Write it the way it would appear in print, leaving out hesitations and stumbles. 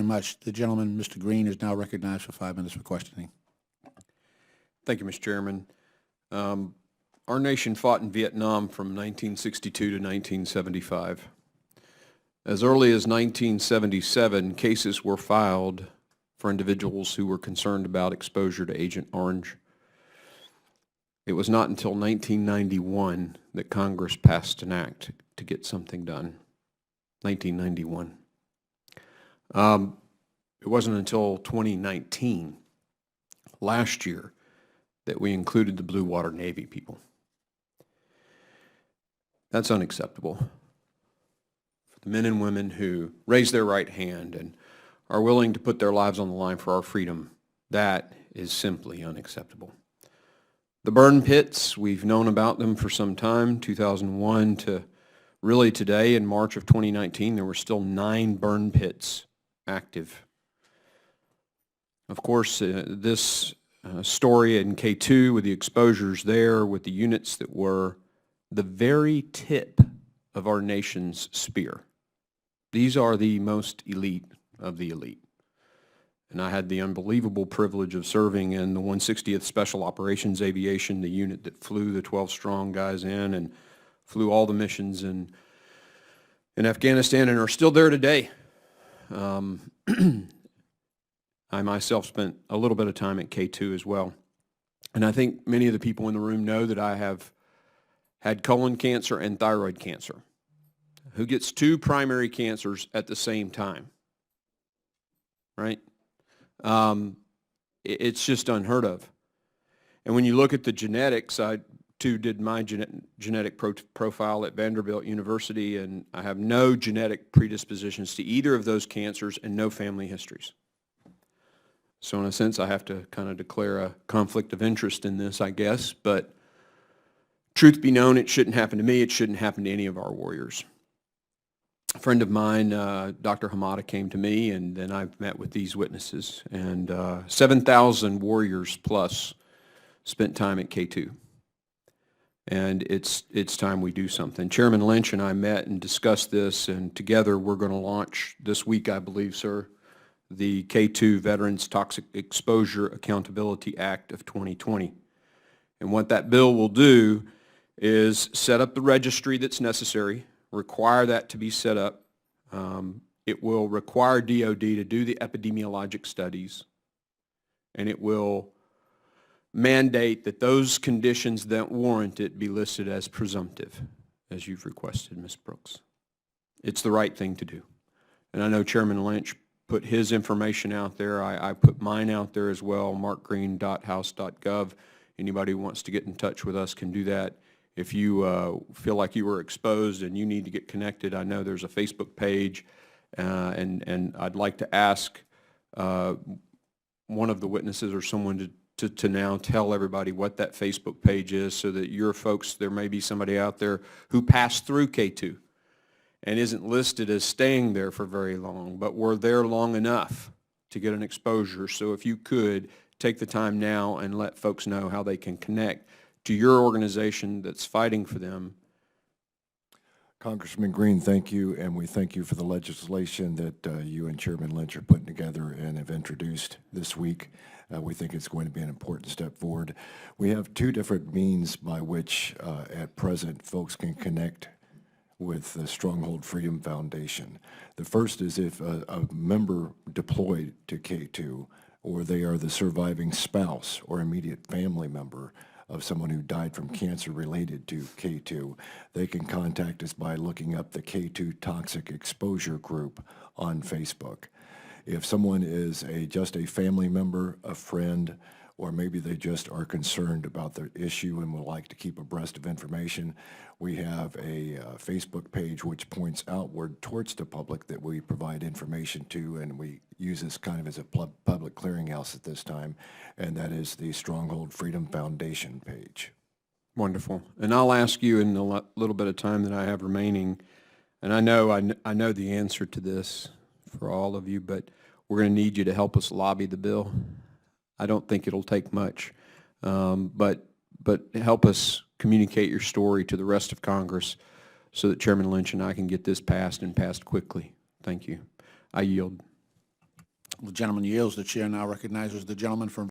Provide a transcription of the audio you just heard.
much. The gentleman, Mr. Green, is now recognized for 5 minutes for questioning. Thank you, Mr. Chairman. Our nation fought in Vietnam from 1962 to 1975. As early as 1977, cases were filed for individuals who were concerned about exposure to Agent Orange. It was not until 1991 that Congress passed an act to get something done. 1991. It wasn't until 2019, last year, that we included the Blue Water Navy people. That's unacceptable. For the men and women who raise their right hand and are willing to put their lives on the line for our freedom, that is simply unacceptable. The burn pits, we've known about them for some time, 2001 to really today. In March of 2019, there were still 9 burn pits active. Of course, this story in K2 with the exposures there, with the units that were the very tip of our nation's spear. These are the most elite of the elite. And I had the unbelievable privilege of serving in the 160th Special Operations Aviation, the unit that flew the 12-strong guys in and flew all the missions in Afghanistan and are still there today. I myself spent a little bit of time at K2 as well. And I think many of the people in the room know that I have had colon cancer and thyroid cancer. Who gets 2 primary cancers at the same time? Right? It's just unheard of. And when you look at the genetics, I too did my genetic profile at Vanderbilt University, and I have no genetic predispositions to either of those cancers and no family histories. So in a sense, I have to kind of declare a conflict of interest in this, I guess. But truth be known, it shouldn't happen to me. It shouldn't happen to any of our warriors. A friend of mine, Dr. Hamada, came to me, and then I've met with these witnesses. And 7,000 warriors plus spent time at K2. And it's time we do something. Chairman Lynch and I met and discussed this, and together we're going to launch this week, I believe, sir, the K2 Veterans Toxic Exposure Accountability Act of 2020. And what that bill will do is set up the registry that's necessary, require that to be set up. It will require DOD to do the epidemiologic studies, and it will mandate that those conditions that warrant it be listed as presumptive, as you've requested, Ms. Brooks. It's the right thing to do. And I know Chairman Lynch put his information out there. I put mine out there as well, markgreen.house.gov. Anybody who wants to get in touch with us can do that. If you feel like you were exposed and you need to get connected, I know there's a Facebook page, and I'd like to ask one of the witnesses or someone to now tell everybody what that Facebook page is, so that your folks, there may be somebody out there who passed through K2 and isn't listed as staying there for very long, but were there long enough to get an exposure. So if you could take the time now and let folks know how they can connect to your organization that's fighting for them. Congressman Green, thank you, and we thank you for the legislation that you and Chairman Lynch are putting together and have introduced this week. We think it's going to be an important step forward. We have 2 different means by which, at present, folks can connect with the Stronghold Freedom Foundation. The first is if a member deployed to K2, or they are the surviving spouse or immediate family member of someone who died from cancer related to K2, they can contact us by looking up the K2 Toxic Exposure Group on Facebook. If someone is just a family member, a friend, or maybe they just are concerned about the issue and would like to keep abreast of information, we have a Facebook page which points outward towards the public that we provide information to, and we use this kind of as a public clearinghouse at this time, and that is the Stronghold Freedom Foundation page. Wonderful. And I'll ask you in the little bit of time that I have remaining, and I know the answer to this for all of you, but we're going to need you to help us lobby the bill. I don't think it'll take much, but help us communicate your story to the rest of Congress so that Chairman Lynch and I can get this passed and passed quickly. Thank you. I yield. The gentleman yields. The chair now recognizes the gentleman from